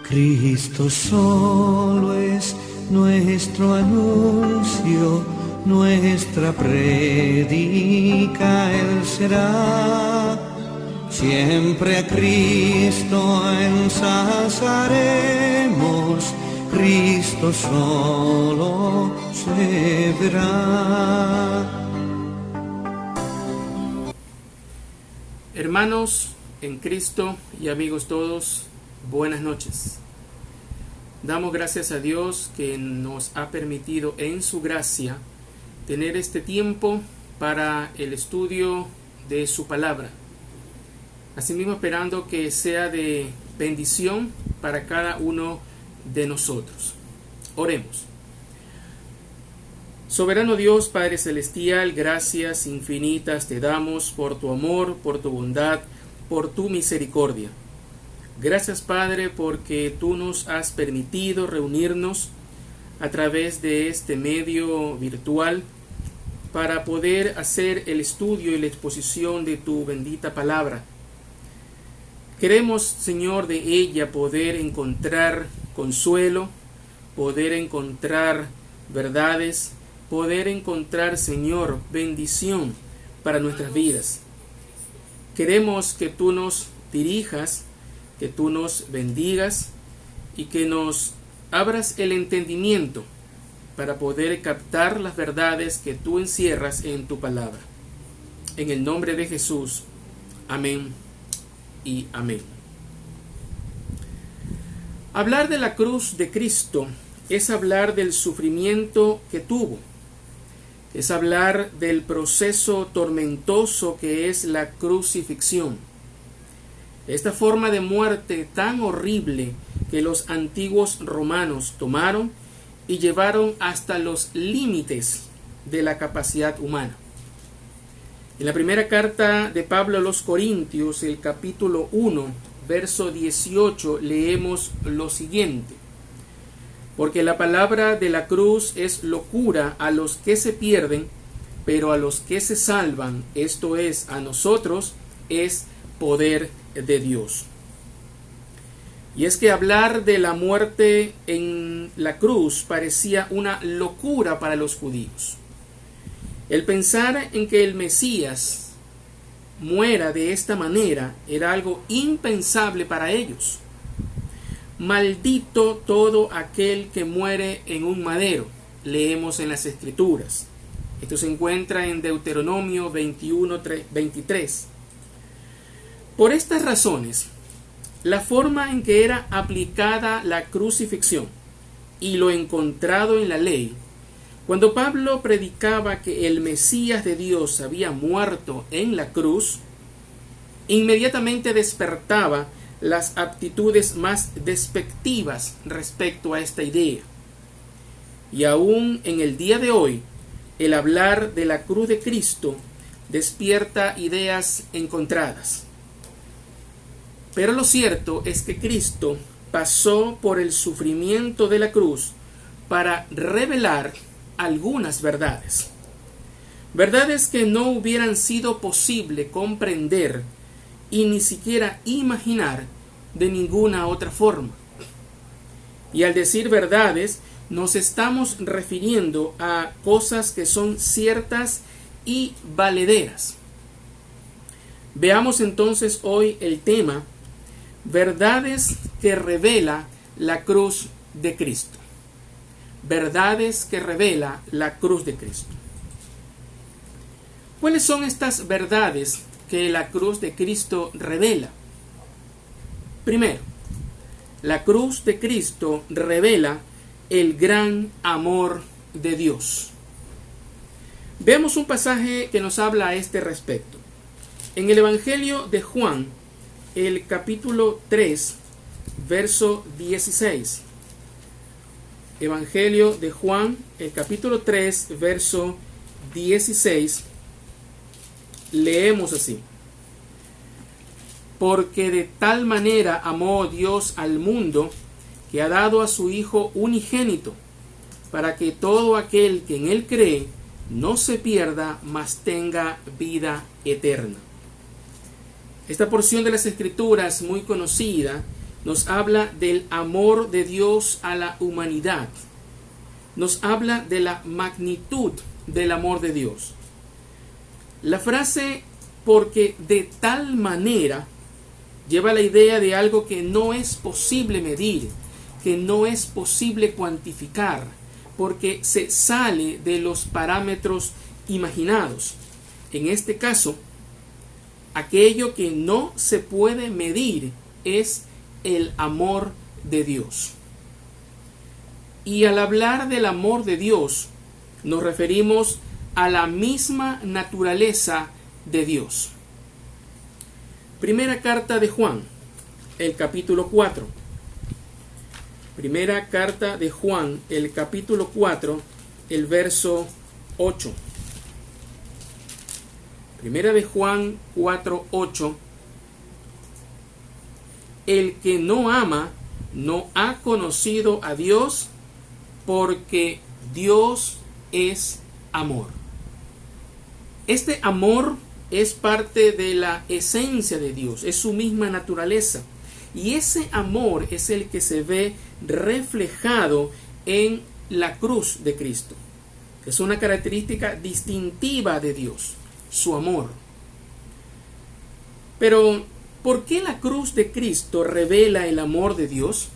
Cristo solo es nuestro anuncio, nuestra prédica Él será. Siempre a Cristo ensalzaremos, Cristo solo se verá. Hermanos en Cristo y amigos todos, buenas noches. Damos gracias a Dios que nos ha permitido en su gracia tener este tiempo para el estudio de su palabra. Asimismo, esperando que sea de bendición para cada uno de nosotros. Oremos. Soberano Dios, Padre Celestial, gracias infinitas te damos por tu amor, por tu bondad, por tu misericordia. Gracias, Padre, porque tú nos has permitido reunirnos a través de este medio virtual para poder hacer el estudio y la exposición de tu bendita palabra. Queremos, Señor, de ella poder encontrar consuelo, poder encontrar verdades, poder encontrar, Señor, bendición para nuestras vidas. Queremos que tú nos dirijas, que tú nos bendigas y que nos abras el entendimiento para poder captar las verdades que tú encierras en tu palabra. En el nombre de Jesús. Amén y amén. Hablar de la cruz de Cristo es hablar del sufrimiento que tuvo. Es hablar del proceso tormentoso que es la crucifixión. Esta forma de muerte tan horrible que los antiguos romanos tomaron y llevaron hasta los límites de la capacidad humana. En la primera carta de Pablo a los Corintios, el capítulo 1, verso 18, leemos lo siguiente: porque la palabra de la cruz es locura a los que se pierden, pero a los que se salvan, esto es, a nosotros, es poder de Dios. Y es que hablar de la muerte en la cruz parecía una locura para los judíos. El pensar en que el Mesías muera de esta manera era algo impensable para ellos. Maldito todo aquel que muere en un madero, leemos en las Escrituras. Esto se encuentra en Deuteronomio 21:23. Por estas razones, la forma en que era aplicada la crucifixión y lo encontrado en la ley, cuando Pablo predicaba que el Mesías de Dios había muerto en la cruz, inmediatamente despertaba las aptitudes más despectivas respecto a esta idea. Y aún en el día de hoy, el hablar de la cruz de Cristo despierta ideas encontradas. Pero lo cierto es que Cristo pasó por el sufrimiento de la cruz para revelar algunas verdades. Verdades que no hubieran sido posible comprender y ni siquiera imaginar de ninguna otra forma. Y al decir verdades, nos estamos refiriendo a cosas que son ciertas y valederas. Veamos entonces hoy el tema: verdades que revela la cruz de Cristo. Verdades que revela la cruz de Cristo. ¿Cuáles son estas verdades que la cruz de Cristo revela? Primero, la cruz de Cristo revela el gran amor de Dios. Veamos un pasaje que nos habla a este respecto. En el Evangelio de Juan, el capítulo 3, verso 16. Evangelio de Juan, el capítulo 3, verso 16. Leemos así: porque de tal manera amó Dios al mundo, que ha dado a su Hijo unigénito, para que todo aquel que en él cree no se pierda, mas tenga vida eterna. Esta porción de las Escrituras, muy conocida, nos habla del amor de Dios a la humanidad. Nos habla de la magnitud del amor de Dios. La frase "porque de tal manera" lleva la idea de algo que no es posible medir, que no es posible cuantificar, porque se sale de los parámetros imaginados. En este caso, aquello que no se puede medir es el amor de Dios. Y al hablar del amor de Dios, nos referimos a la misma naturaleza de Dios. Primera carta de Juan, el capítulo 4. Primera carta de Juan, el capítulo 4, el verso 8. Primera de Juan 4, 8. El que no ama no ha conocido a Dios, porque Dios es amor. Este amor es parte de la esencia de Dios, es su misma naturaleza. Y ese amor es el que se ve reflejado en la cruz de Cristo. Es una característica distintiva de Dios, su amor. Pero, ¿por qué la cruz de Cristo revela el amor de Dios?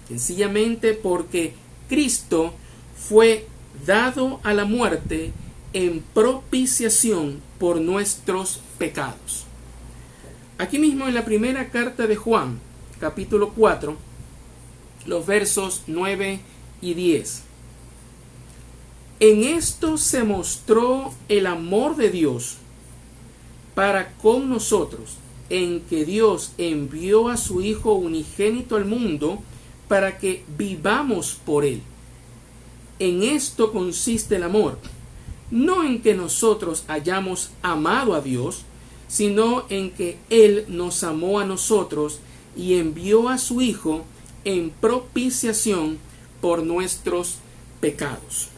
Sencillamente porque Cristo fue dado a la muerte en propiciación por nuestros pecados. Aquí mismo en la primera carta de Juan, capítulo 4, los versos 9 y 10. En esto se mostró el amor de Dios para con nosotros, en que Dios envió a su Hijo unigénito al mundo para que vivamos por Él. En esto consiste el amor, no en que nosotros hayamos amado a Dios, sino en que Él nos amó a nosotros y envió a su Hijo en propiciación por nuestros pecados.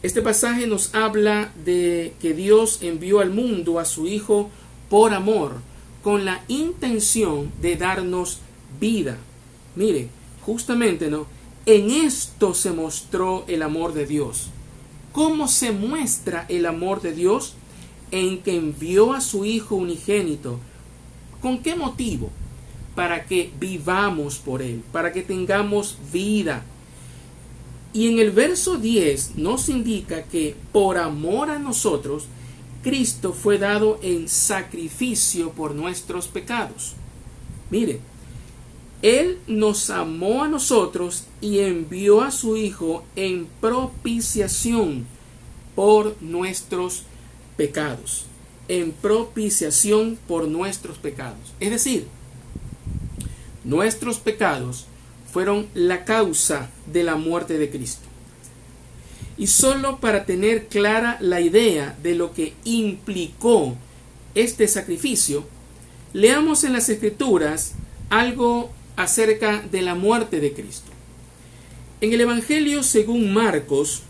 Este pasaje nos habla de que Dios envió al mundo a su Hijo por amor, con la intención de darnos vida. Mire, justamente, ¿no? En esto se mostró el amor de Dios. ¿Cómo se muestra el amor de Dios? En que envió a su Hijo unigénito. ¿Con qué motivo? Para que vivamos por Él, para que tengamos vida. Y en el verso 10 nos indica que por amor a nosotros, Cristo fue dado en sacrificio por nuestros pecados. Mire, Él nos amó a nosotros y envió a su Hijo en propiciación por nuestros pecados. En propiciación por nuestros pecados. Es decir, nuestros pecados fueron la causa de la muerte de Cristo. Y solo para tener clara la idea de lo que implicó este sacrificio, leamos en las Escrituras algo acerca de la muerte de Cristo. En el Evangelio según Marcos,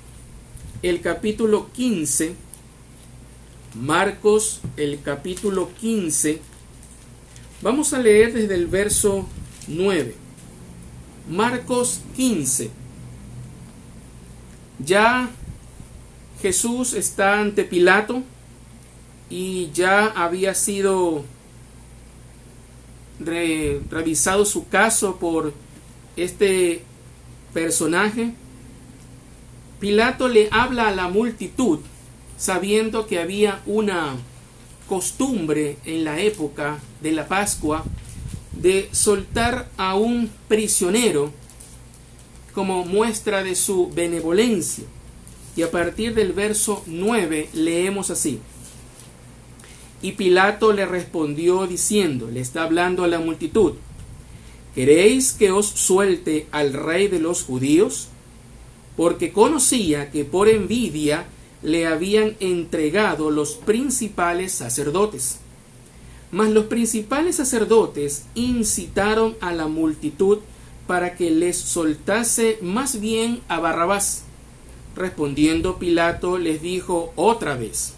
el capítulo 15, Marcos, el capítulo 15, vamos a leer desde el verso 9. Marcos 15. Ya Jesús está ante Pilato y ya había sido revisado su caso por este personaje. Pilato le habla a la multitud, sabiendo que había una costumbre en la época de la Pascua de soltar a un prisionero como muestra de su benevolencia. Y a partir del verso 9 leemos así: y Pilato le respondió diciendo, le está hablando a la multitud: ¿queréis que os suelte al rey de los judíos? Porque conocía que por envidia le habían entregado los principales sacerdotes. Mas los principales sacerdotes incitaron a la multitud para que les soltase más bien a Barrabás. Respondiendo Pilato les dijo otra vez: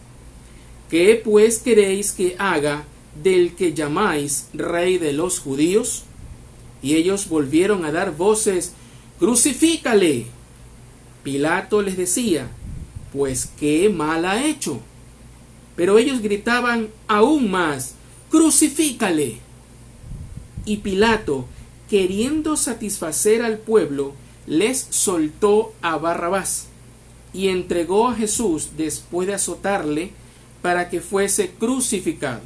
¿qué pues queréis que haga del que llamáis Rey de los judíos? Y ellos volvieron a dar voces: ¡Crucifícale! Pilato les decía: pues qué mal ha hecho. Pero ellos gritaban aún más: ¡Crucifícale! Y Pilato, queriendo satisfacer al pueblo, les soltó a Barrabás y entregó a Jesús después de azotarle para que fuese crucificado.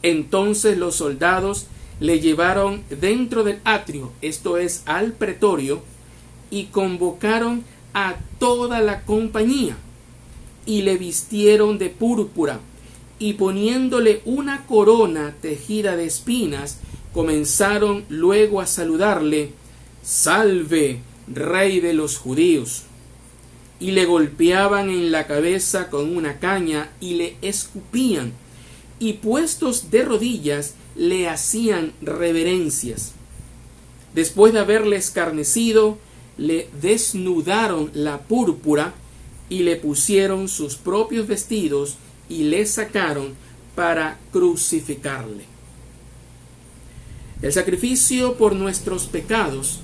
Entonces los soldados le llevaron dentro del atrio, esto es, al pretorio, y convocaron a toda la compañía, y le vistieron de púrpura, y poniéndole una corona tejida de espinas, comenzaron luego a saludarle: ¡Salve, Rey de los judíos! Y le golpeaban en la cabeza con una caña y le escupían, y puestos de rodillas le hacían reverencias. Después de haberle escarnecido, le desnudaron la púrpura y le pusieron sus propios vestidos y le sacaron para crucificarle. El sacrificio por nuestros pecados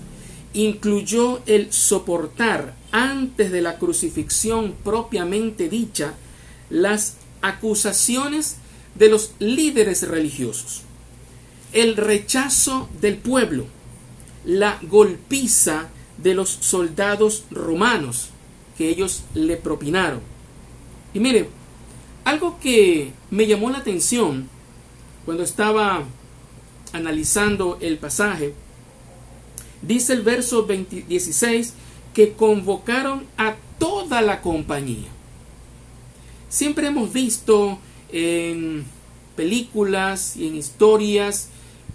incluyó el soportar antes de la crucifixión propiamente dicha las acusaciones de los líderes religiosos, el rechazo del pueblo, la golpiza de los soldados romanos que ellos le propinaron. Y mire, algo que me llamó la atención cuando estaba analizando el pasaje, dice el verso 16 que convocaron a toda la compañía. Siempre hemos visto en películas y en historias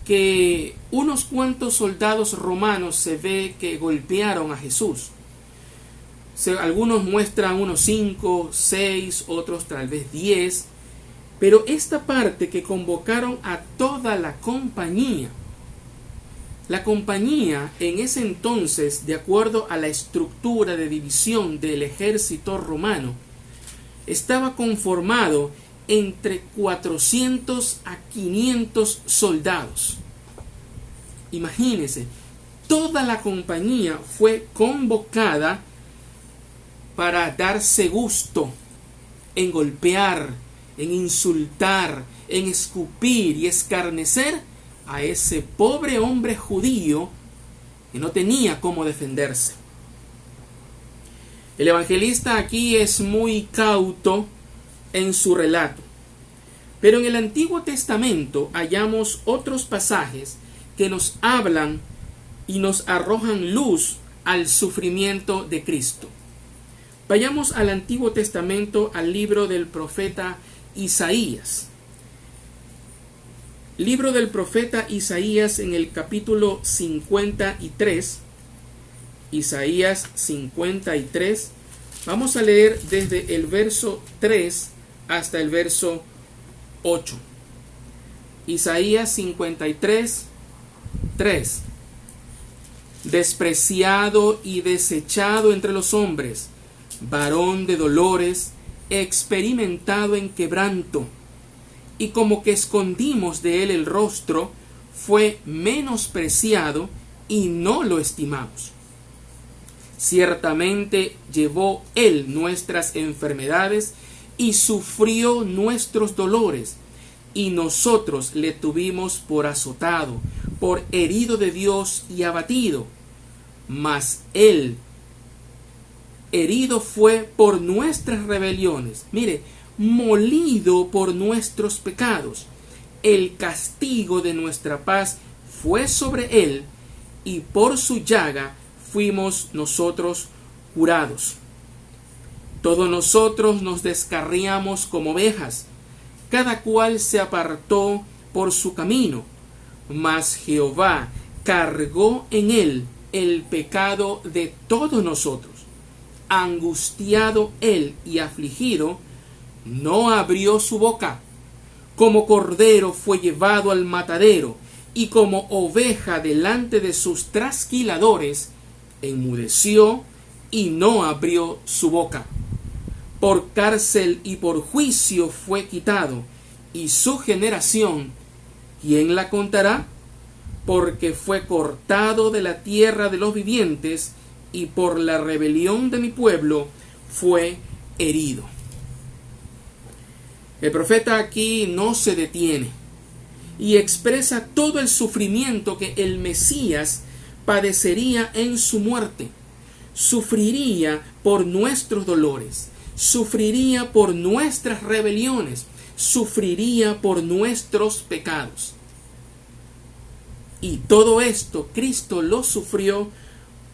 que unos cuantos soldados romanos se ve que golpearon a Jesús. Algunos muestran unos 5, 6, otros tal vez 10, pero esta parte que convocaron a toda la compañía en ese entonces, de acuerdo a la estructura de división del ejército romano, estaba conformado entre 400 a 500 soldados. Imagínense, toda la compañía fue convocada para darse gusto en golpear, en insultar, en escupir y escarnecer a ese pobre hombre judío que no tenía cómo defenderse. El evangelista aquí es muy cauto en su relato, pero en el Antiguo Testamento hallamos otros pasajes que nos hablan y nos arrojan luz al sufrimiento de Cristo. Vayamos al Antiguo Testamento, al libro del profeta Isaías. Libro del profeta Isaías en el capítulo 53. Isaías 53. Vamos a leer desde el verso 3 hasta el verso 8. Isaías 53, 3. Despreciado y desechado entre los hombres, varón de dolores, experimentado en quebranto, y como que escondimos de él el rostro, fue menospreciado y no lo estimamos. Ciertamente llevó él nuestras enfermedades y sufrió nuestros dolores, y nosotros le tuvimos por azotado, por herido de Dios y abatido. Mas él herido fue por nuestras rebeliones. Mire, molido por nuestros pecados. El castigo de nuestra paz fue sobre él, y por su llaga fuimos nosotros curados. Todos nosotros nos descarriamos como ovejas, cada cual se apartó por su camino, mas Jehová cargó en él el pecado de todos nosotros. Angustiado él y afligido, no abrió su boca. Como cordero fue llevado al matadero, y como oveja delante de sus trasquiladores, enmudeció y no abrió su boca. Por cárcel y por juicio fue quitado, y su generación, ¿quién la contará? Porque fue cortado de la tierra de los vivientes, y por la rebelión de mi pueblo fue herido. El profeta aquí no se detiene y expresa todo el sufrimiento que el Mesías padecería en su muerte. Sufriría por nuestros dolores, sufriría por nuestras rebeliones, sufriría por nuestros pecados. Y todo esto Cristo lo sufrió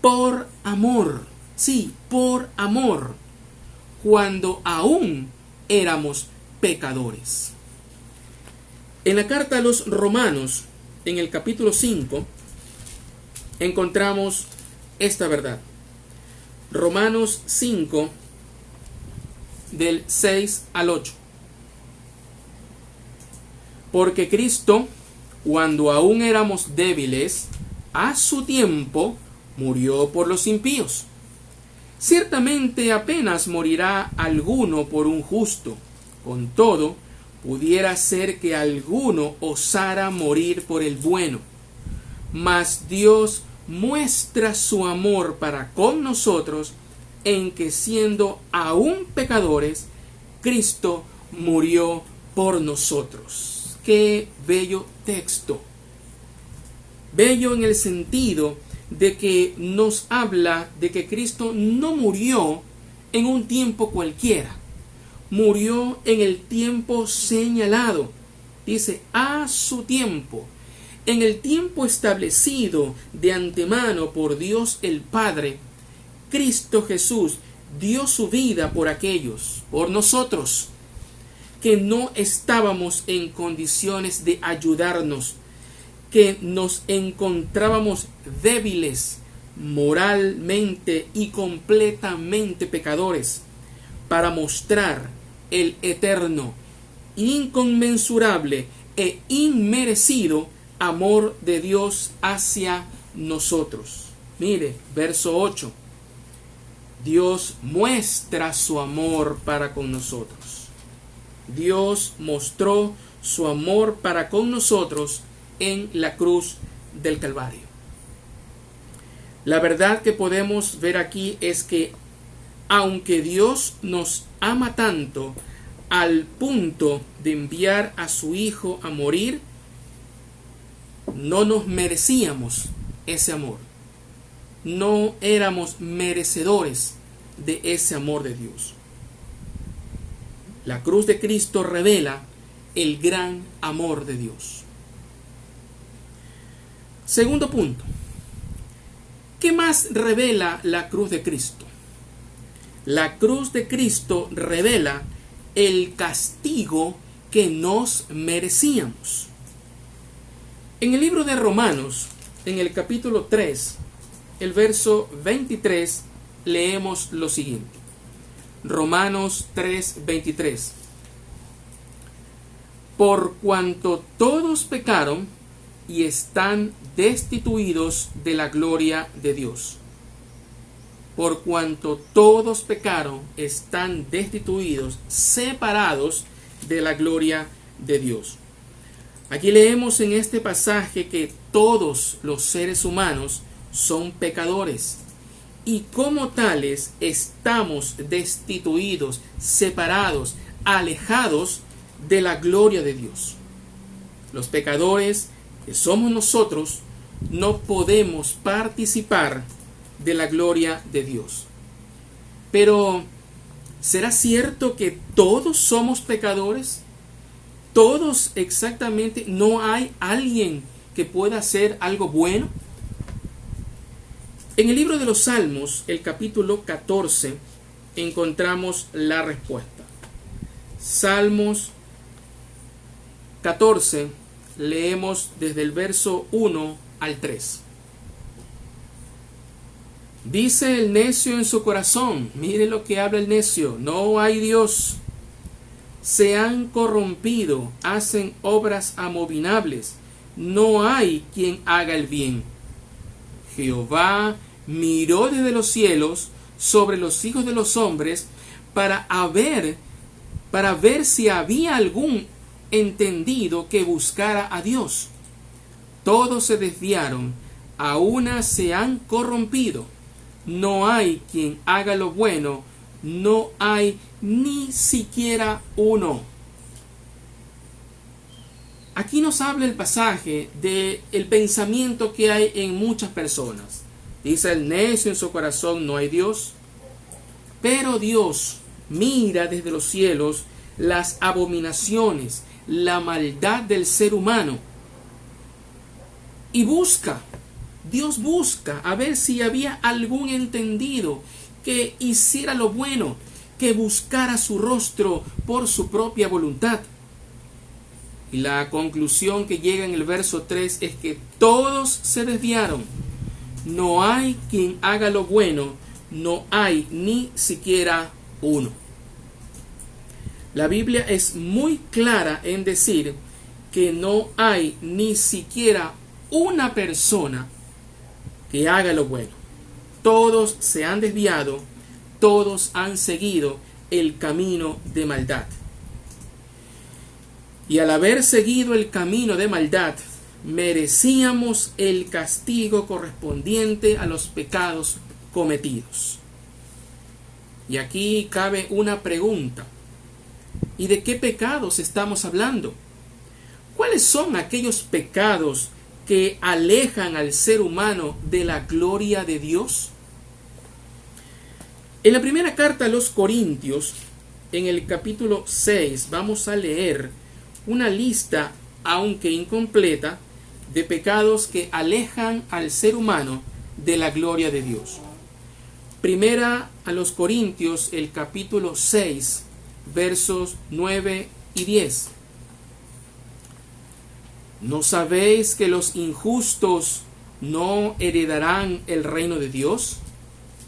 por amor, sí, por amor, cuando aún éramos pecadores. En la carta a los Romanos, en el capítulo 5, encontramos esta verdad. Romanos 5, del 6 al 8. Porque Cristo, cuando aún éramos débiles, a su tiempo murió por los impíos. Ciertamente apenas morirá alguno por un justo. Con todo, pudiera ser que alguno osara morir por el bueno. Mas Dios muestra su amor para con nosotros en que, siendo aún pecadores, Cristo murió por nosotros. Qué bello texto. Bello en el sentido de que nos habla de que Cristo no murió en un tiempo cualquiera. Murió en el tiempo señalado. Dice, a su tiempo. En el tiempo establecido de antemano por Dios el Padre, Cristo Jesús dio su vida por aquellos, por nosotros, que no estábamos en condiciones de ayudarnos, que nos encontrábamos débiles, moralmente y completamente pecadores, para mostrar el eterno, inconmensurable e inmerecido amor de Dios hacia nosotros. Mire, verso 8. Dios muestra su amor para con nosotros. Dios mostró su amor para con nosotros en la cruz del Calvario. La verdad que podemos ver aquí es que aunque Dios nos ama tanto al punto de enviar a su Hijo a morir, no nos merecíamos ese amor. No éramos merecedores de ese amor de Dios. La cruz de Cristo revela el gran amor de Dios. Segundo punto. ¿Qué más revela la cruz de Cristo? La cruz de Cristo revela el castigo que nos merecíamos. En el libro de Romanos, en el capítulo 3, el verso 23, leemos lo siguiente. Romanos 3, 23. Por cuanto todos pecaron y están destituidos de la gloria de Dios. Por cuanto todos pecaron, están destituidos, separados de la gloria de Dios. Aquí leemos en este pasaje que todos los seres humanos son pecadores y como tales estamos destituidos, separados, alejados de la gloria de Dios. Los pecadores que somos nosotros no podemos participar de la gloria de Dios. Pero, ¿será cierto que todos somos pecadores? ¿Todos exactamente? ¿No hay alguien que pueda hacer algo bueno? En el libro de los Salmos, el capítulo 14, encontramos la respuesta. Salmos 14, leemos desde el verso 1 al 3. Dice el necio en su corazón, mire lo que habla el necio, no hay Dios. Se han corrompido, hacen obras abominables, no hay quien haga el bien. Jehová miró desde los cielos sobre los hijos de los hombres para ver si había algún entendido que buscara a Dios. Todos se desviaron, a una se han corrompido. No hay quien haga lo bueno, no hay ni siquiera uno. Aquí nos habla el pasaje del pensamiento que hay en muchas personas. Dice el necio en su corazón, no hay Dios. Pero Dios mira desde los cielos las abominaciones, la maldad del ser humano. Y Dios busca a ver si había algún entendido que hiciera lo bueno, que buscara su rostro por su propia voluntad. Y la conclusión que llega en el verso 3 es que todos se desviaron. No hay quien haga lo bueno, no hay ni siquiera uno. La Biblia es muy clara en decir que no hay ni siquiera una persona que haga lo bueno. Todos se han desviado, todos han seguido el camino de maldad. Y al haber seguido el camino de maldad, merecíamos el castigo correspondiente a los pecados cometidos. Y aquí cabe una pregunta. ¿Y de qué pecados estamos hablando? ¿Cuáles son aquellos pecados que alejan al ser humano de la gloria de Dios? En la primera carta a los Corintios, en el capítulo 6, vamos a leer una lista, aunque incompleta, de pecados que alejan al ser humano de la gloria de Dios. Primera a los Corintios, el capítulo 6, versos 9 y 10. ¿No sabéis que los injustos no heredarán el reino de Dios?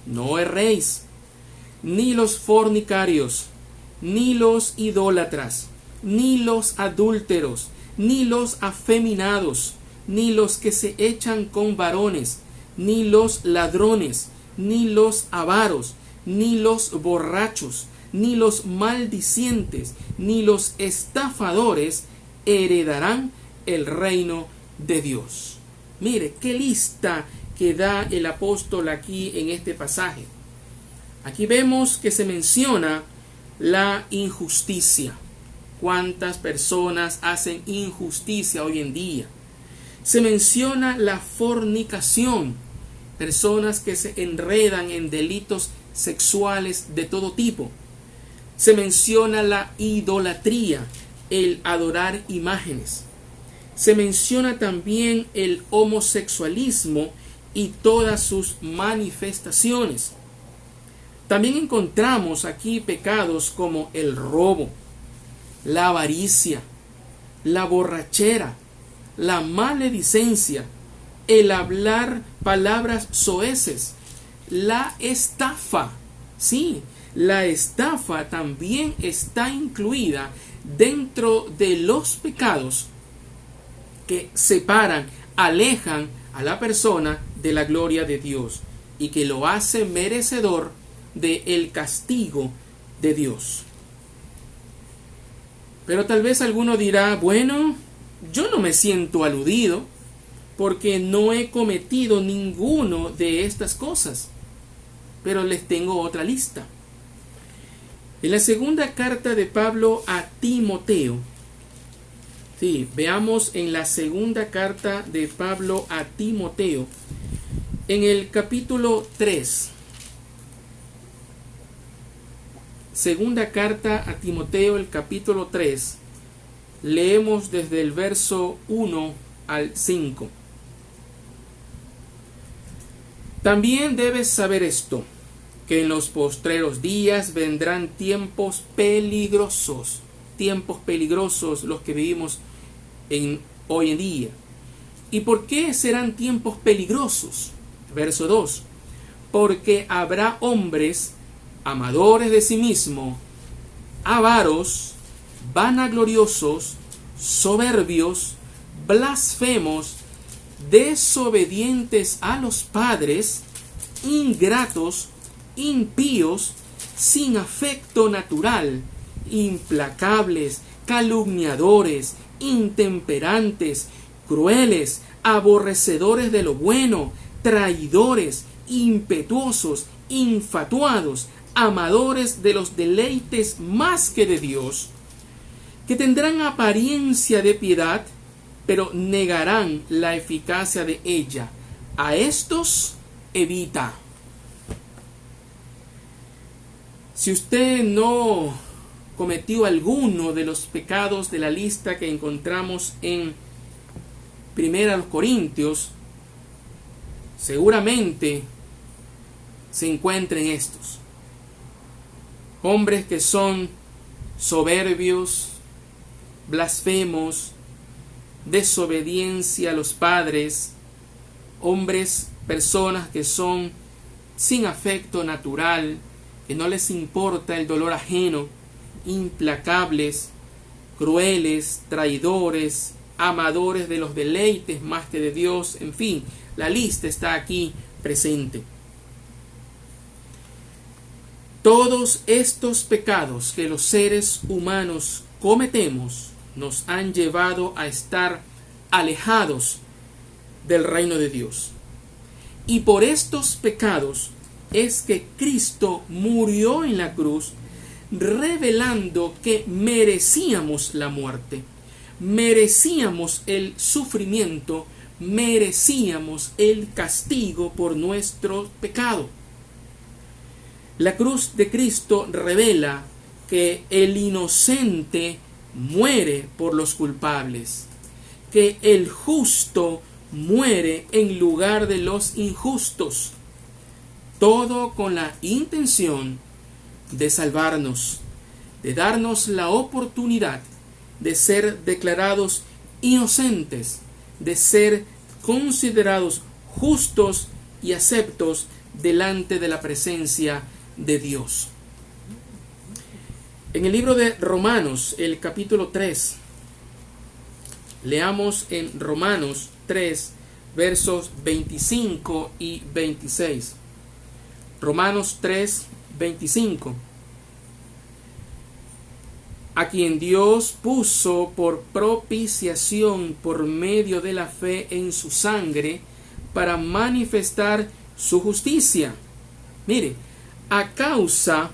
No erréis, ni los fornicarios, ni los idólatras, ni los adúlteros, ni los afeminados, ni los que se echan con varones, ni los ladrones, ni los avaros, ni los borrachos, ni los maldicientes, ni los estafadores heredarán el reino de Dios. Mire qué lista que da el apóstol aquí en este pasaje. Aquí vemos que se menciona la injusticia. ¿Cuántas personas hacen injusticia hoy en día? Se menciona la fornicación, personas que se enredan en delitos sexuales de todo tipo. Se menciona la idolatría, el adorar imágenes. Se menciona también el homosexualismo y todas sus manifestaciones. También encontramos aquí pecados como el robo, la avaricia, la borrachera, la maledicencia, el hablar palabras soeces, la estafa. Sí, la estafa también está incluida dentro de los pecados que separan, alejan a la persona de la gloria de Dios y que lo hace merecedor del castigo de Dios. Pero tal vez alguno dirá, bueno, yo no me siento aludido porque no he cometido ninguno de estas cosas. Pero les tengo otra lista. En la segunda carta de Pablo a Timoteo, sí, veamos en la segunda carta de Pablo a Timoteo, en el capítulo 3. Segunda carta a Timoteo, el capítulo 3. Leemos desde el verso 1 al 5. También debes saber esto, que en los postreros días vendrán tiempos peligrosos los que vivimos hoy en día. ¿Y por qué serán tiempos peligrosos? Verso 2. Porque habrá hombres amadores de sí mismo, avaros, vanagloriosos, soberbios, blasfemos, desobedientes a los padres, ingratos, impíos, sin afecto natural, implacables, calumniadores, intemperantes, crueles, aborrecedores de lo bueno, traidores, impetuosos, infatuados, amadores de los deleites más que de Dios, que tendrán apariencia de piedad, pero negarán la eficacia de ella. A estos evita. Si usted no cometió alguno de los pecados de la lista que encontramos en 1 Corintios, seguramente se encuentren estos. Hombres que son soberbios, blasfemos, desobediencia a los padres, hombres, personas que son sin afecto natural, que no les importa el dolor ajeno, implacables, crueles, traidores, amadores de los deleites más que de Dios, en fin, la lista está aquí presente. Todos estos pecados que los seres humanos cometemos nos han llevado a estar alejados del reino de Dios. Y por estos pecados es que Cristo murió en la cruz, revelando que merecíamos la muerte, merecíamos el sufrimiento, merecíamos el castigo por nuestro pecado. La cruz de Cristo revela que el inocente muere por los culpables, que el justo muere en lugar de los injustos, todo con la intención de salvarnos, de darnos la oportunidad de ser declarados inocentes, de ser considerados justos y aceptos delante de la presencia de Dios. En el libro de Romanos, el capítulo 3, leamos en Romanos 3, versos 25 y 26. Romanos 3, 25. A quien Dios puso por propiciación por medio de la fe en su sangre para manifestar su justicia. Mire, a causa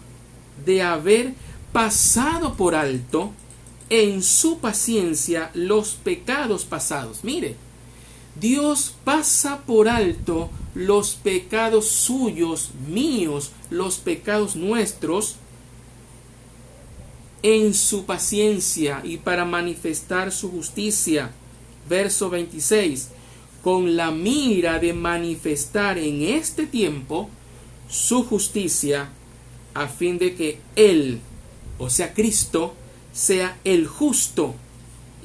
de haber pasado por alto en su paciencia los pecados pasados. Mire, Dios pasa por alto los pecados suyos, míos, los pecados nuestros, en su paciencia y para manifestar su justicia. Verso 26. Con la mira de manifestar en este tiempo su justicia, a fin de que Él, o sea Cristo, sea el justo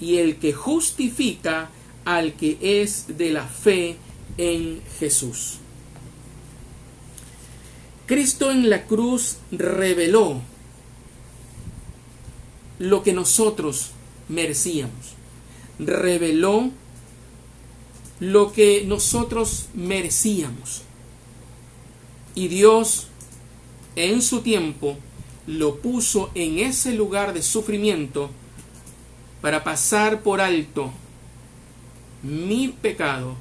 y el que justifica al que es de la fe en Jesús. Cristo en la cruz reveló lo que nosotros merecíamos. Reveló lo que nosotros merecíamos. Y Dios, en su tiempo, lo puso en ese lugar de sufrimiento para pasar por alto mi pecado,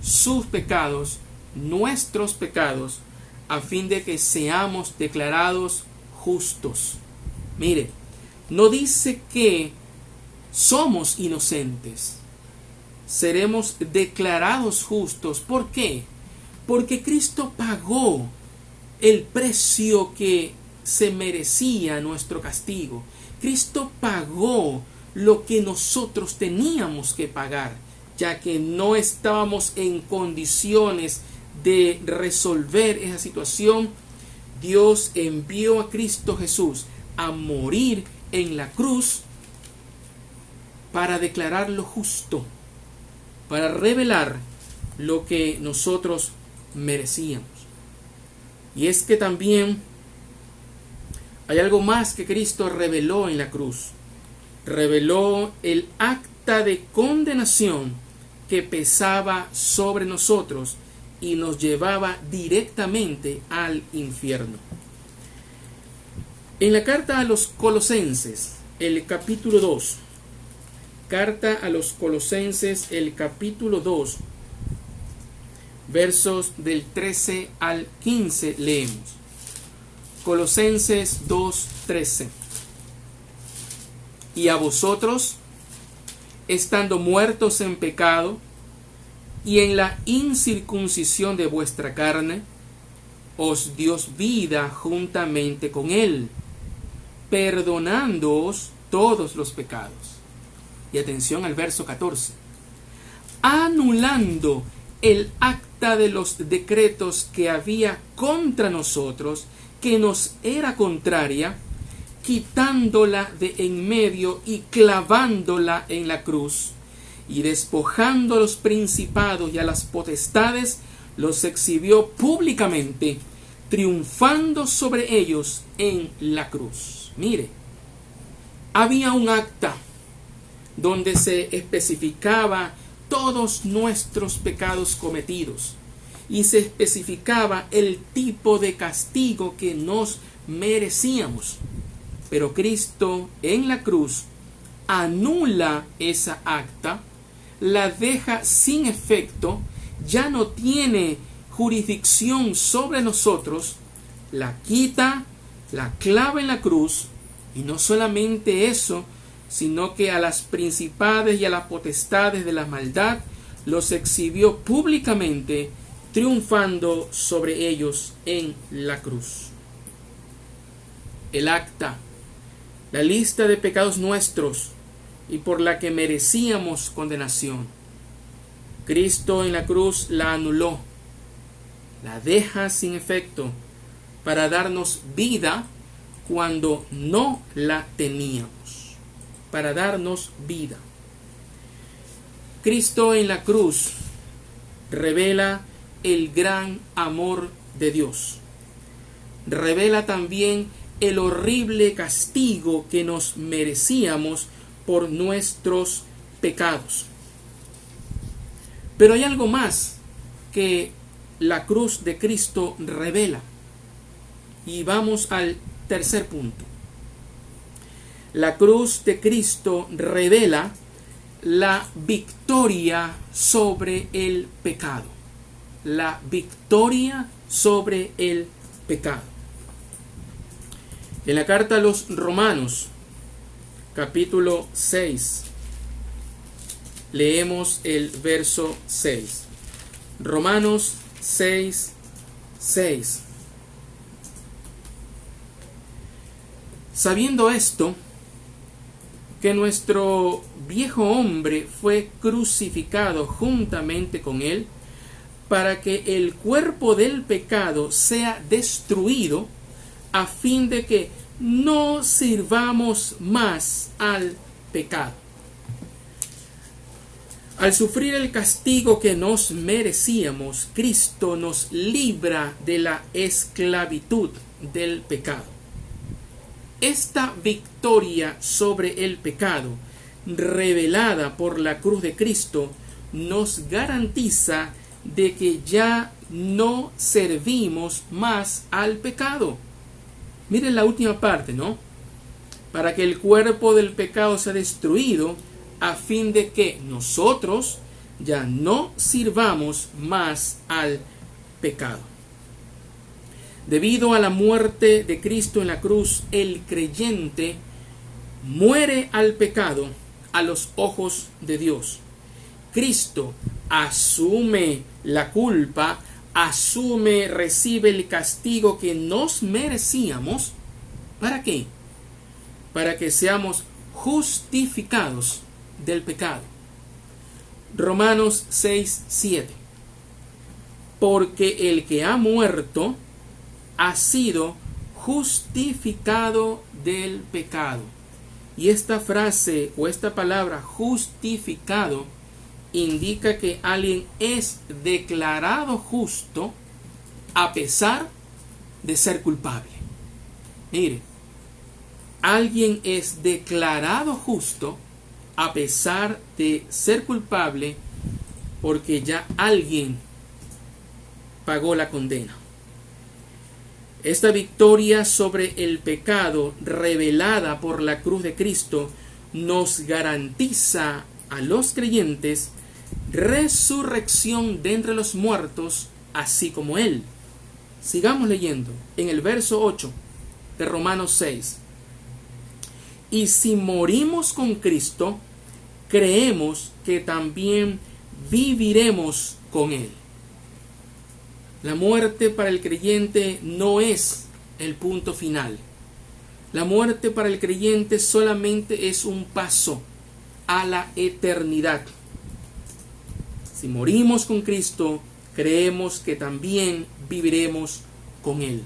sus pecados, nuestros pecados, a fin de que seamos declarados justos. Mire, no dice que somos inocentes. Seremos declarados justos. ¿Por qué? Porque Cristo pagó el precio que se merecía nuestro castigo. Cristo pagó lo que nosotros teníamos que pagar, ya que no estábamos en condiciones de resolver esa situación. Dios envió a Cristo Jesús a morir en la cruz para declararlo justo, para revelar lo que nosotros merecíamos. Y es que también hay algo más que Cristo reveló en la cruz. Reveló el acta de condenación que pesaba sobre nosotros y nos llevaba directamente al infierno. En la carta a los Colosenses, el capítulo 2, carta a los Colosenses, el capítulo 2, versos del 13 al 15, leemos. Colosenses 2:13. Y a vosotros, estando muertos en pecado y en la incircuncisión de vuestra carne, os dio vida juntamente con él, perdonándoos todos los pecados. Y atención al verso 14. Anulando el acta de los decretos que había contra nosotros, que nos era contraria, quitándola de en medio y clavándola en la cruz, y despojando a los principados y a las potestades, los exhibió públicamente, triunfando sobre ellos en la cruz. Mire, había un acta donde se especificaba todos nuestros pecados cometidos y se especificaba el tipo de castigo que nos merecíamos. Pero Cristo en la cruz anula esa acta, la deja sin efecto, ya no tiene jurisdicción sobre nosotros, la quita, la clava en la cruz, y no solamente eso, sino que a las principales y a las potestades de la maldad los exhibió públicamente, triunfando sobre ellos en la cruz. El acta, la lista de pecados nuestros y por la que merecíamos condenación, Cristo en la cruz la anuló, la deja sin efecto para darnos vida cuando no la teníamos, para darnos vida. Cristo en la cruz revela el gran amor de Dios. Revela también el horrible castigo que nos merecíamos por nuestros pecados. Pero hay algo más que la cruz de Cristo revela. Y vamos al tercer punto. La cruz de Cristo revela la victoria sobre el pecado. La victoria sobre el pecado. En la carta a los Romanos, capítulo 6, leemos el verso 6. Romanos 6:6. Sabiendo esto, que nuestro viejo hombre fue crucificado juntamente con él, para que el cuerpo del pecado sea destruido, a fin de que no sirvamos más al pecado. Al sufrir el castigo que nos merecíamos, Cristo nos libra de la esclavitud del pecado. Esta victoria sobre el pecado, revelada por la cruz de Cristo, nos garantiza de que ya no servimos más al pecado. Miren la última parte, ¿no? Para que el cuerpo del pecado sea destruido, a fin de que nosotros ya no sirvamos más al pecado. Debido a la muerte de Cristo en la cruz, el creyente muere al pecado a los ojos de Dios. Cristo asume la culpa, recibe el castigo que nos merecíamos. ¿Para qué? Para que seamos justificados del pecado. Romanos 6:7. Porque el que ha muerto ha sido justificado del pecado. Y esta frase o esta palabra justificado indica que alguien es declarado justo a pesar de ser culpable. Mire, alguien es declarado justo a pesar de ser culpable porque ya alguien pagó la condena. Esta victoria sobre el pecado revelada por la cruz de Cristo nos garantiza a los creyentes resurrección de entre los muertos, así como Él. Sigamos leyendo en el verso 8 de Romanos 6. Y si morimos con Cristo, creemos que también viviremos con Él. La muerte para el creyente no es el punto final. La muerte para el creyente solamente es un paso a la eternidad. Si morimos con Cristo, creemos que también viviremos con Él.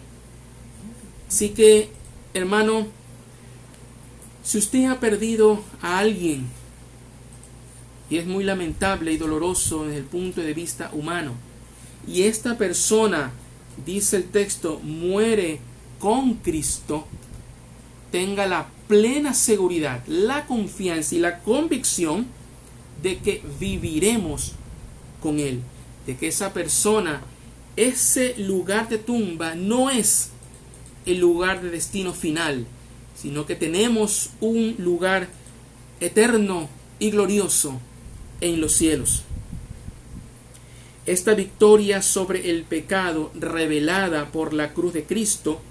Así que, hermano, si usted ha perdido a alguien, y es muy lamentable y doloroso desde el punto de vista humano, y esta persona, dice el texto, muere con Cristo, tenga la plena seguridad, la confianza y la convicción de que viviremos con Él, de que esa persona, ese lugar de tumba no es el lugar de destino final, sino que tenemos un lugar eterno y glorioso en los cielos. Esta victoria sobre el pecado revelada por la cruz de Cristo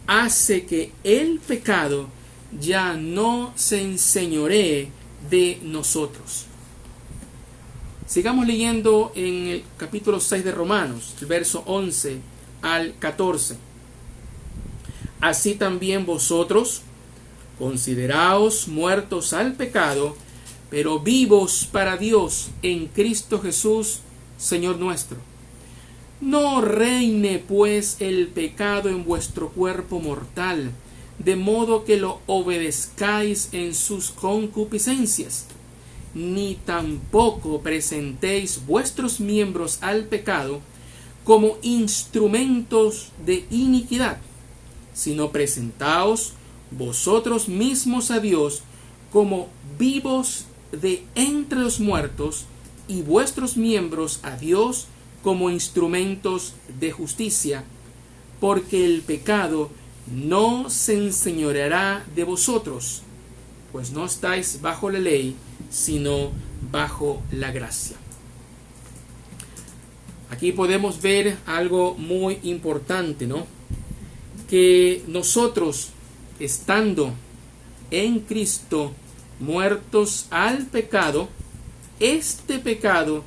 hace que el pecado ya no se enseñoree de nosotros. Sigamos leyendo en el capítulo 6 de Romanos, el verso 11 al 14. Así también vosotros, consideraos muertos al pecado, pero vivos para Dios en Cristo Jesús, Señor nuestro. No reine pues el pecado en vuestro cuerpo mortal, de modo que lo obedezcáis en sus concupiscencias, ni tampoco presentéis vuestros miembros al pecado como instrumentos de iniquidad, sino presentaos vosotros mismos a Dios como vivos de entre los muertos, y vuestros miembros a Dios como instrumentos de justicia, porque el pecado no se enseñoreará de vosotros, pues no estáis bajo la ley, sino bajo la gracia. Aquí podemos ver algo muy importante, ¿no? Que nosotros, estando en Cristo, muertos al pecado, este pecado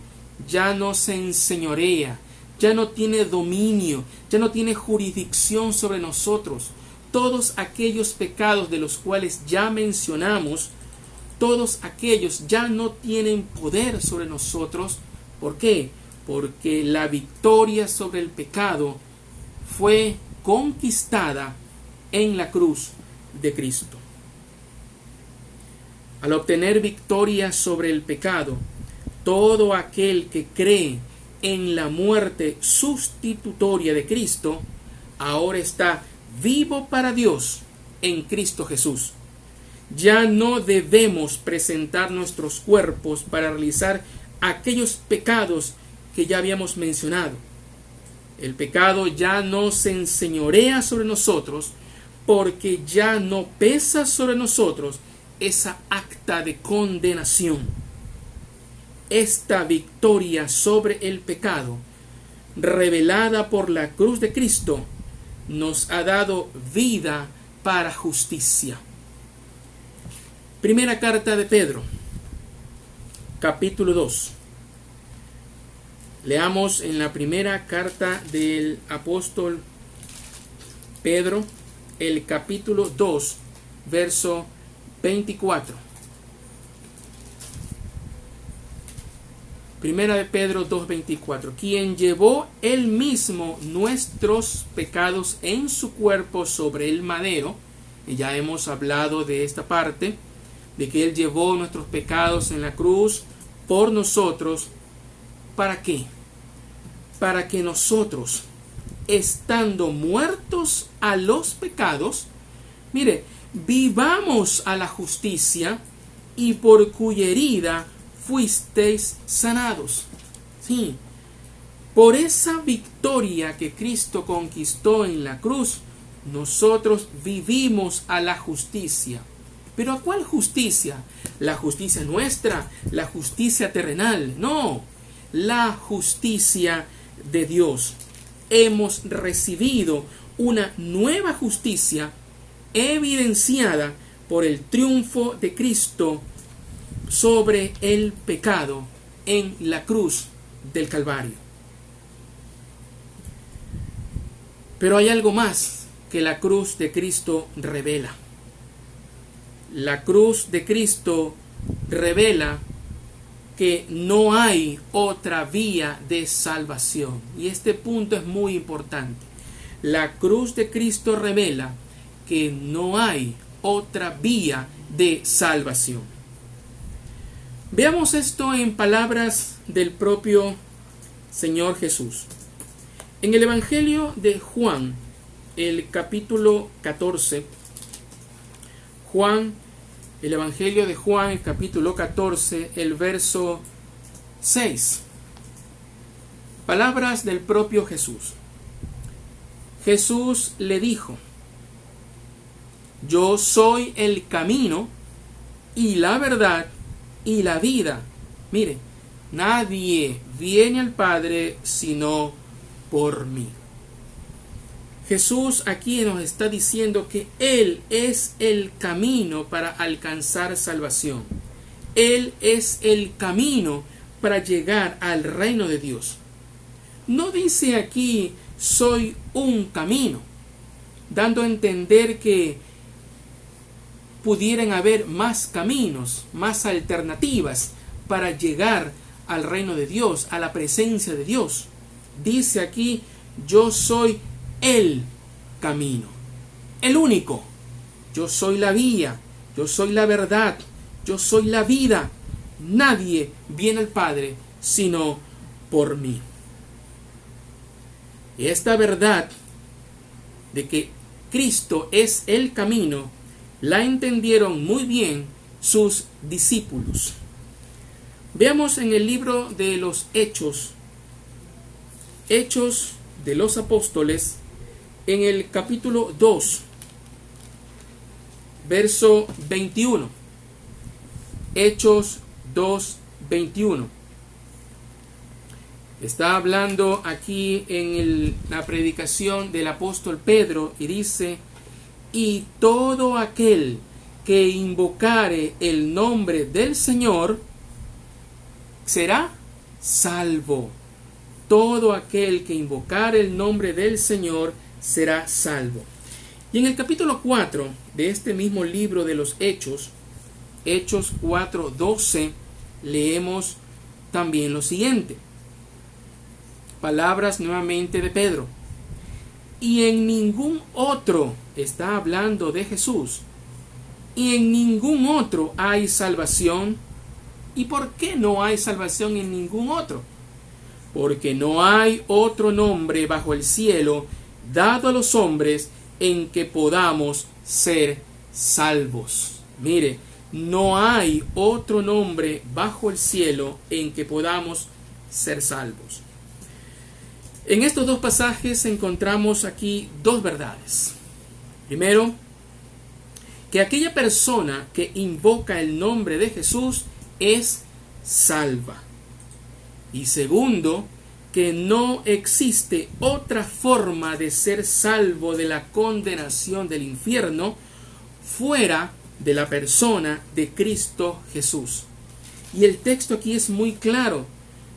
ya no se enseñorea, ya no tiene dominio, ya no tiene jurisdicción sobre nosotros. Todos aquellos pecados de los cuales ya mencionamos, todos aquellos ya no tienen poder sobre nosotros. ¿Por qué? Porque la victoria sobre el pecado fue conquistada en la cruz de Cristo. Al obtener victoria sobre el pecado, todo aquel que cree en la muerte sustitutoria de Cristo, ahora está vivo para Dios en Cristo Jesús. Ya no debemos presentar nuestros cuerpos para realizar aquellos pecados que ya habíamos mencionado. El pecado ya no se enseñorea sobre nosotros, porque ya no pesa sobre nosotros esa acta de condenación. Esta victoria sobre el pecado, revelada por la cruz de Cristo, nos ha dado vida para justicia. Primera carta de Pedro, capítulo 2. Leamos en la primera carta del apóstol Pedro, el capítulo 2, verso 24. Primera de Pedro 2:24. Quien llevó él mismo nuestros pecados en su cuerpo sobre el madero. Y ya hemos hablado de esta parte, de que él llevó nuestros pecados en la cruz por nosotros. ¿Para qué? Para que nosotros, estando muertos a los pecados, mire, vivamos a la justicia, y por cuya herida fuisteis sanados. Sí, Por esa victoria que Cristo conquistó en la cruz, nosotros vivimos a la justicia. ¿Pero a cuál justicia? ¿La justicia nuestra? ¿La justicia terrenal? No, la justicia de Dios. Hemos recibido una nueva justicia evidenciada por el triunfo de Cristo sobre el pecado en la cruz del Calvario. Pero hay algo más que la cruz de Cristo revela. La cruz de Cristo revela que no hay otra vía de salvación. Y este punto es muy importante. La cruz de Cristo revela que no hay otra vía de salvación. Veamos esto en palabras del propio Señor Jesús. En el Evangelio de Juan, el capítulo 14, el Evangelio de Juan, el capítulo 14, el verso 6. Palabras del propio Jesús. Jesús le dijo: yo soy el camino y la verdad y la vida. Mire, nadie viene al Padre sino por mí. Jesús aquí nos está diciendo que Él es el camino para alcanzar salvación. Él es el camino para llegar al reino de Dios. No dice aquí soy un camino, dando a entender que pudieran haber más caminos, más alternativas para llegar al reino de Dios, a la presencia de Dios. Dice aquí, yo soy el camino, el único. Yo soy la vía, yo soy la verdad, yo soy la vida. Nadie viene al Padre sino por mí. Y esta verdad de que Cristo es el camino la entendieron muy bien sus discípulos. Veamos en el libro de los Hechos de los Apóstoles, en el capítulo 2, verso 21. Hechos 2, 21. Está hablando aquí en la predicación del apóstol Pedro y dice: y todo aquel que invocare el nombre del Señor será salvo. Todo aquel que invocare el nombre del Señor será salvo. Y en el capítulo 4 de este mismo libro de los Hechos, Hechos 4:12, leemos también lo siguiente. Palabras nuevamente de Pedro. Y en ningún otro, está hablando de Jesús, y en ningún otro hay salvación. ¿Y por qué no hay salvación en ningún otro? Porque no hay otro nombre bajo el cielo dado a los hombres en que podamos ser salvos. Mire, no hay otro nombre bajo el cielo en que podamos ser salvos. En estos dos pasajes encontramos aquí dos verdades. Primero, que aquella persona que invoca el nombre de Jesús es salva. Y segundo, que no existe otra forma de ser salvo de la condenación del infierno fuera de la persona de Cristo Jesús. Y el texto aquí es muy claro.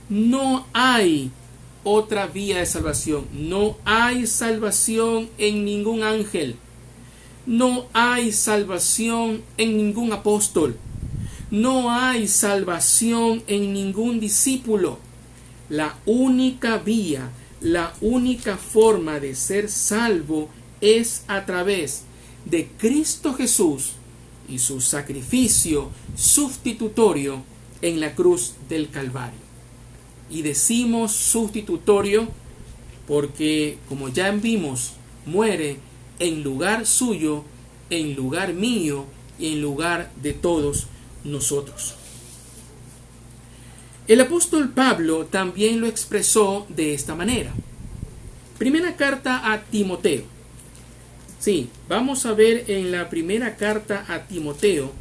No hay otra vía de salvación. No hay salvación en ningún ángel. No hay salvación en ningún apóstol. No hay salvación en ningún discípulo. La única vía, la única forma de ser salvo es a través de Cristo Jesús y su sacrificio sustitutorio en la cruz del Calvario. Y decimos sustitutorio porque, como ya vimos, muere en lugar suyo, en lugar mío y en lugar de todos nosotros. El apóstol Pablo también lo expresó de esta manera. Primera carta a Timoteo. Sí, vamos a ver en la primera carta a Timoteo,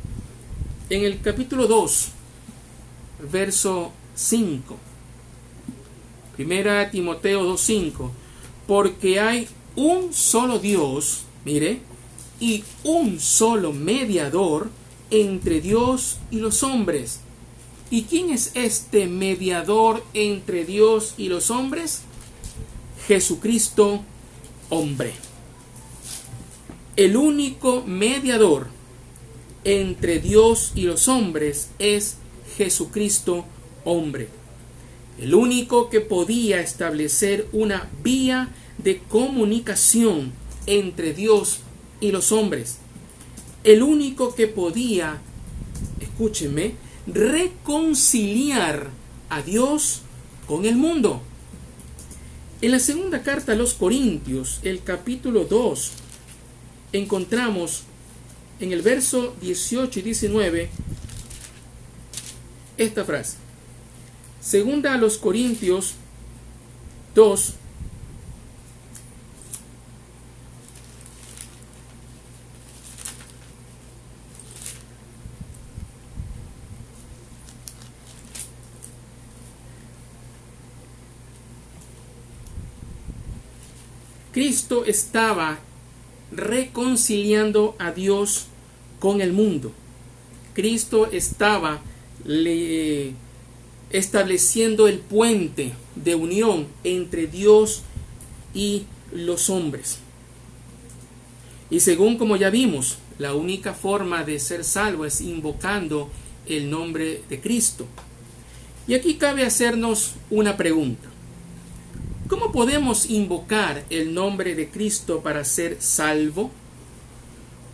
en el capítulo 2, verso 5. Primera Timoteo 2:5. Porque hay un solo Dios, mire, y un solo mediador entre Dios y los hombres. ¿Y quién es este mediador entre Dios y los hombres? Jesucristo, hombre. El único mediador entre Dios y los hombres es Jesucristo, hombre. El único que podía establecer una vía de comunicación entre Dios y los hombres. El único que podía, escúchenme, reconciliar a Dios con el mundo. En la segunda carta a los Corintios, el capítulo 2, encontramos en el verso 18 y 19 esta frase. Segunda a los Corintios 2, Cristo estaba reconciliando a Dios con el mundo. Cristo estaba estableciendo el puente de unión entre Dios y los hombres. Y según como ya vimos, la única forma de ser salvo es invocando el nombre de Cristo. Y aquí cabe hacernos una pregunta. ¿Cómo podemos invocar el nombre de Cristo para ser salvo?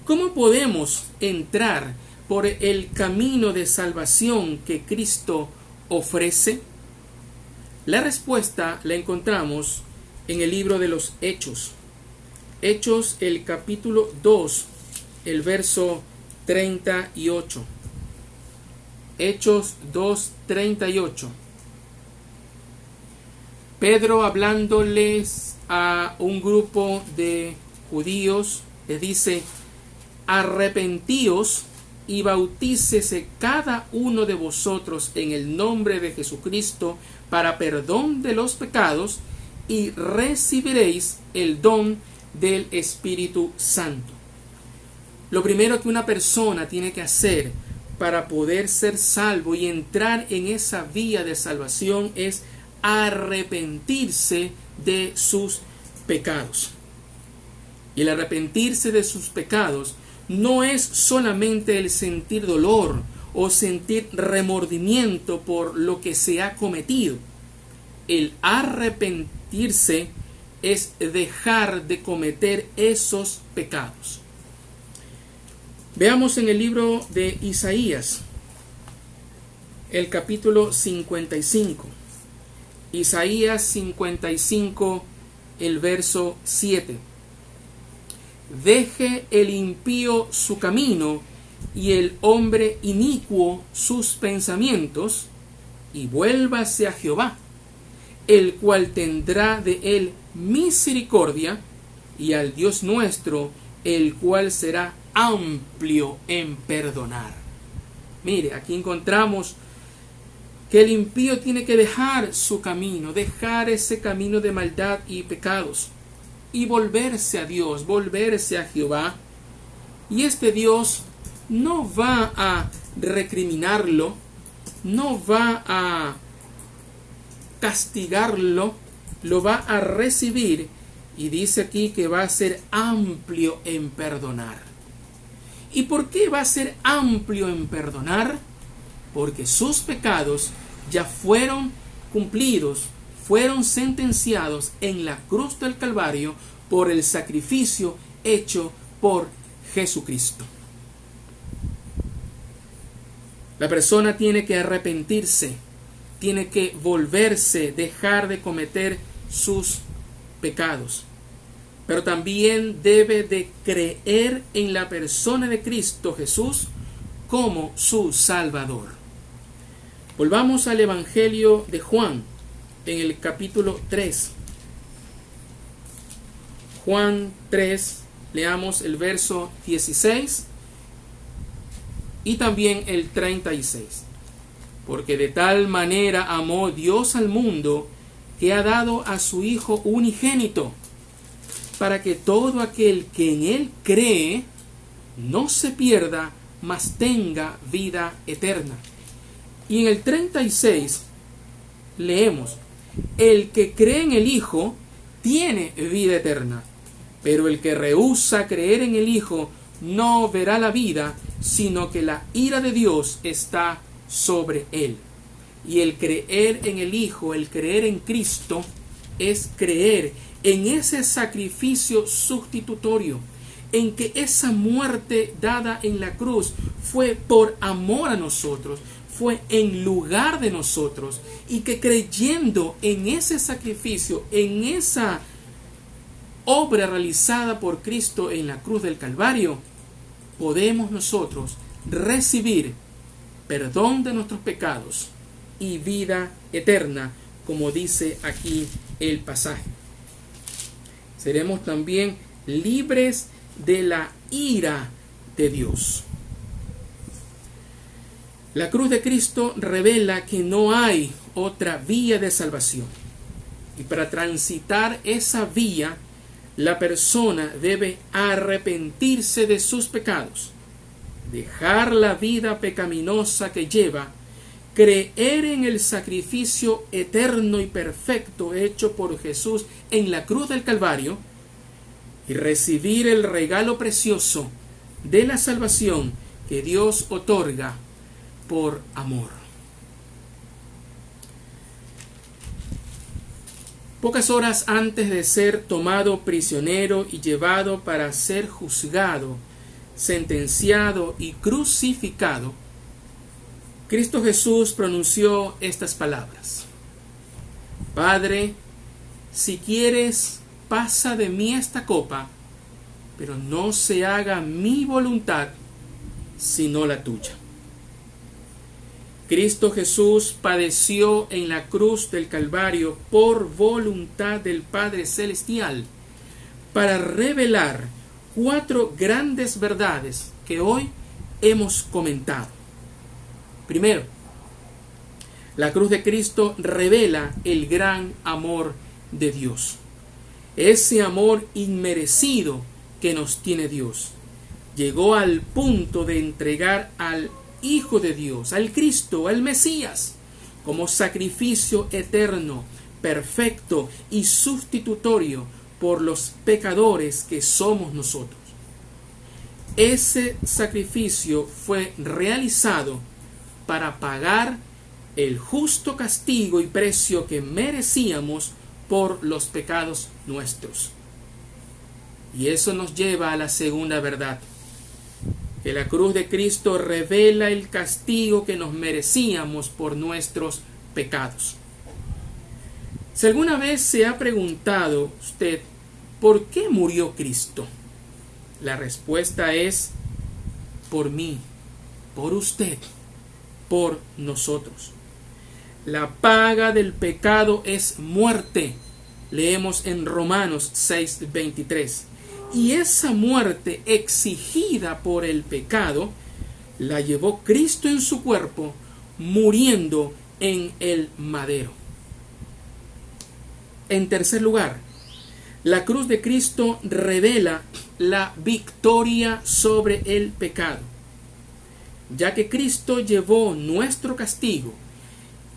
¿Cómo podemos entrar por el camino de salvación que Cristo ofrece? La respuesta la encontramos en el libro de los Hechos. Hechos, el capítulo 2, el verso 38. Hechos 2:38. Pedro, hablándoles a un grupo de judíos, les dice: arrepentíos y bautícese cada uno de vosotros en el nombre de Jesucristo para perdón de los pecados, y recibiréis el don del Espíritu Santo. Lo primero que una persona tiene que hacer para poder ser salvo y entrar en esa vía de salvación es arrepentirse de sus pecados. Y el arrepentirse de sus pecados no es solamente el sentir dolor o sentir remordimiento por lo que se ha cometido. El arrepentirse es dejar de cometer esos pecados. Veamos en el libro de Isaías, el capítulo 55. Isaías 55, el verso 7. Deje el impío su camino y el hombre inicuo sus pensamientos, y vuélvase a Jehová, el cual tendrá de él misericordia, y al Dios nuestro, el cual será amplio en perdonar. Mire, aquí encontramos que el impío tiene que dejar su camino, dejar ese camino de maldad y pecados, y volverse a Dios, volverse a Jehová. Y este Dios no va a recriminarlo, no va a castigarlo, lo va a recibir, y dice aquí que va a ser amplio en perdonar. ¿Y por qué va a ser amplio en perdonar? Porque sus pecados ya fueron cumplidos, fueron sentenciados en la cruz del Calvario por el sacrificio hecho por Jesucristo. La persona tiene que arrepentirse, tiene que volverse, dejar de cometer sus pecados. Pero también debe de creer en la persona de Cristo Jesús como su Salvador. Volvamos al Evangelio de Juan, en el capítulo 3. Juan 3, leamos el verso 16 y también el 36. Porque de tal manera amó Dios al mundo, que ha dado a su Hijo unigénito, para que todo aquel que en Él cree no se pierda, mas tenga vida eterna. Y en el 36 leemos: el que cree en el Hijo tiene vida eterna, pero el que rehúsa creer en el Hijo no verá la vida, sino que la ira de Dios está sobre él. Y el creer en el Hijo, el creer en Cristo, es creer en ese sacrificio sustitutorio, en que esa muerte dada en la cruz fue por amor a nosotros, fue en lugar de nosotros, y que creyendo en ese sacrificio, en esa obra realizada por Cristo en la cruz del Calvario, podemos nosotros recibir perdón de nuestros pecados y vida eterna, como dice aquí el pasaje. Seremos también libres de la ira de Dios. La cruz de Cristo revela que no hay otra vía de salvación. Y para transitar esa vía, la persona debe arrepentirse de sus pecados, dejar la vida pecaminosa que lleva, creer en el sacrificio eterno y perfecto hecho por Jesús en la cruz del Calvario y recibir el regalo precioso de la salvación que Dios otorga por amor. Pocas horas antes de ser tomado prisionero y llevado para ser juzgado, sentenciado y crucificado, Cristo Jesús pronunció estas palabras: Padre, si quieres, pasa de mí esta copa, pero no se haga mi voluntad, sino la tuya. Cristo Jesús padeció en la cruz del Calvario por voluntad del Padre Celestial para revelar 4 grandes verdades que hoy hemos comentado. Primero, la cruz de Cristo revela el gran amor de Dios. Ese amor inmerecido que nos tiene Dios llegó al punto de entregar al Hijo de Dios, al Cristo, al Mesías, como sacrificio eterno, perfecto y sustitutorio por los pecadores que somos nosotros. Ese sacrificio fue realizado para pagar el justo castigo y precio que merecíamos por los pecados nuestros. Y eso nos lleva a la segunda verdad, que la cruz de Cristo revela el castigo que nos merecíamos por nuestros pecados. Si alguna vez se ha preguntado usted ¿por qué murió Cristo? La respuesta es: por mí, por usted, por nosotros. La paga del pecado es muerte. Leemos en Romanos 6:23. Y esa muerte exigida por el pecado la llevó Cristo en su cuerpo, muriendo en el madero. En tercer lugar, la cruz de Cristo revela la victoria sobre el pecado, ya que Cristo llevó nuestro castigo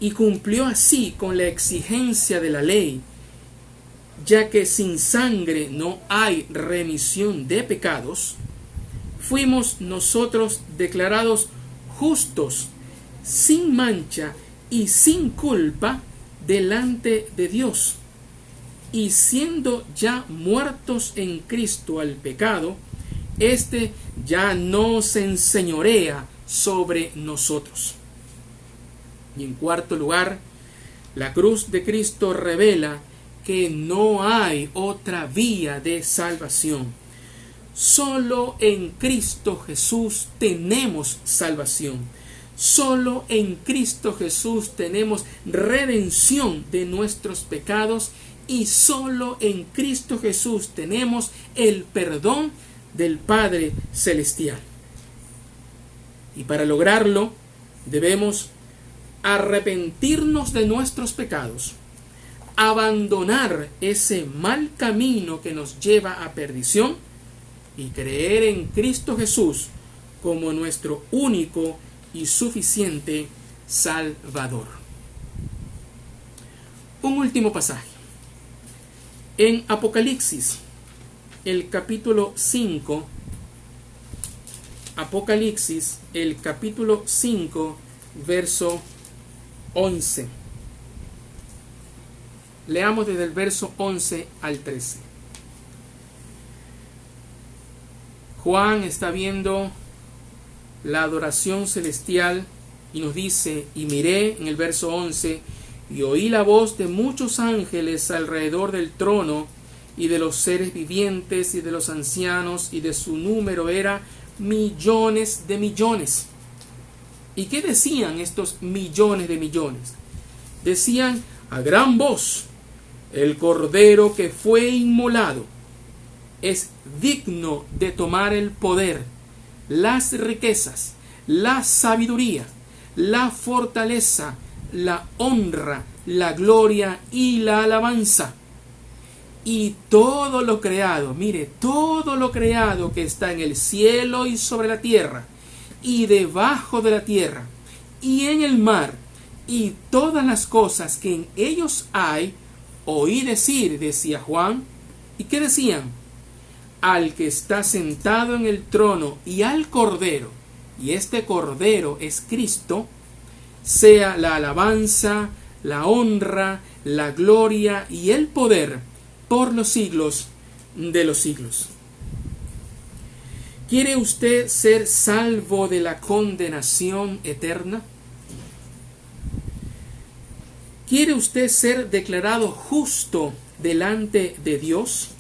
y cumplió así con la exigencia de la ley, ya que sin sangre no hay remisión de pecados. Fuimos nosotros declarados justos, sin mancha y sin culpa delante de Dios. Y siendo ya muertos en Cristo al pecado, éste ya no se enseñorea sobre nosotros. Y en cuarto lugar, la cruz de Cristo revela que no hay otra vía de salvación. Solo en Cristo Jesús tenemos salvación. Solo en Cristo Jesús tenemos redención de nuestros pecados y solo en Cristo Jesús tenemos el perdón del Padre Celestial. Y para lograrlo debemos arrepentirnos de nuestros pecados, abandonar ese mal camino que nos lleva a perdición y creer en Cristo Jesús como nuestro único y suficiente Salvador. Un último pasaje. En Apocalipsis, el capítulo 5, Apocalipsis, el capítulo 5, verso 11. Leamos desde el verso 11 al 13. Juan está viendo la adoración celestial y nos dice: y miré, en el verso 11, y oí la voz de muchos ángeles alrededor del trono y de los seres vivientes y de los ancianos, y de su número era millones de millones. ¿Y qué decían estos millones de millones? Decían a gran voz: el Cordero que fue inmolado es digno de tomar el poder, las riquezas, la sabiduría, la fortaleza, la honra, la gloria y la alabanza. Y todo lo creado, mire, todo lo creado que está en el cielo y sobre la tierra, y debajo de la tierra, y en el mar, y todas las cosas que en ellos hay, oí decir, decía Juan. ¿Y qué decían? Al que está sentado en el trono y al Cordero, y este Cordero es Cristo, sea la alabanza, la honra, la gloria y el poder por los siglos de los siglos. ¿Quiere usted ser salvo de la condenación eterna? ¿Quiere usted ser declarado justo delante de Dios?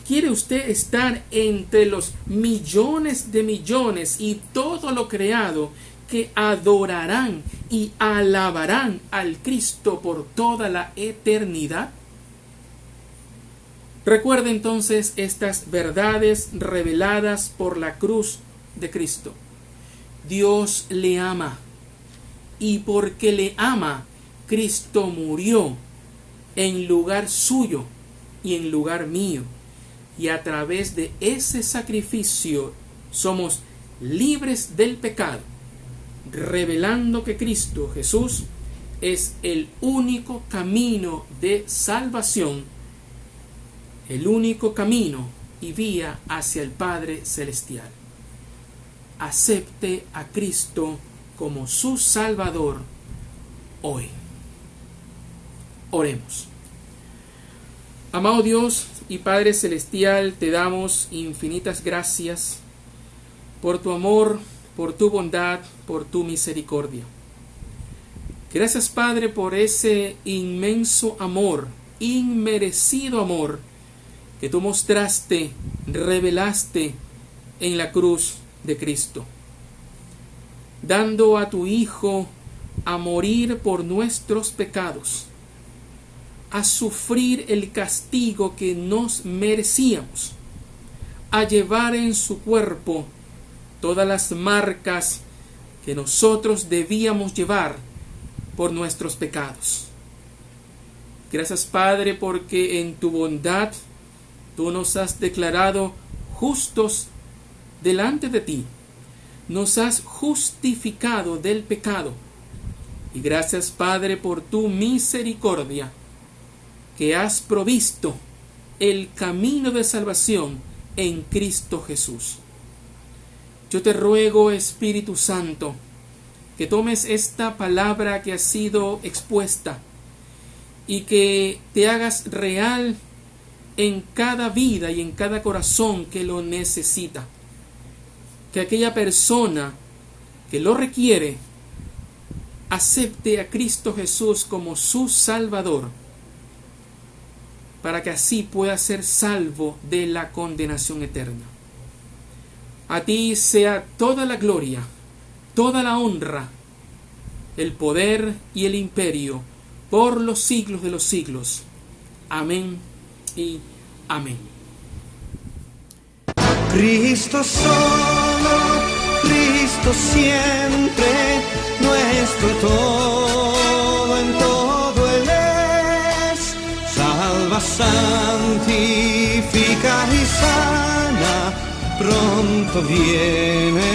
¿Quiere usted estar entre los millones de millones y todo lo creado que adorarán y alabarán al Cristo por toda la eternidad? Recuerde entonces estas verdades reveladas por la cruz de Cristo. Dios le ama, y porque le ama, Cristo murió en lugar suyo y en lugar mío. Y a través de ese sacrificio somos libres del pecado, revelando que Cristo Jesús es el único camino de salvación, el único camino y vía hacia el Padre Celestial. Acepte a Cristo como su Salvador hoy. Oremos. Amado Dios y Padre Celestial, te damos infinitas gracias por tu amor, por tu bondad, por tu misericordia. Gracias, Padre, por ese inmenso amor, inmerecido amor que tú mostraste, revelaste en la cruz de Cristo, dando a tu Hijo a morir por nuestros pecados, a sufrir el castigo que nos merecíamos, a llevar en su cuerpo todas las marcas que nosotros debíamos llevar por nuestros pecados. Gracias, Padre, porque en tu bondad tú nos has declarado justos delante de ti, nos has justificado del pecado. Y gracias, Padre, por tu misericordia, que has provisto el camino de salvación en Cristo Jesús. Yo te ruego, Espíritu Santo, que tomes esta palabra que ha sido expuesta y que te hagas real en cada vida y en cada corazón que lo necesita. Que aquella persona que lo requiere acepte a Cristo Jesús como su Salvador, para que así pueda ser salvo de la condenación eterna. A ti sea toda la gloria, toda la honra, el poder y el imperio por los siglos de los siglos. Amén y amén. Cristo solo, Cristo siempre, nuestro todo, en todo Él es. Salva, santifica y sana, pronto viene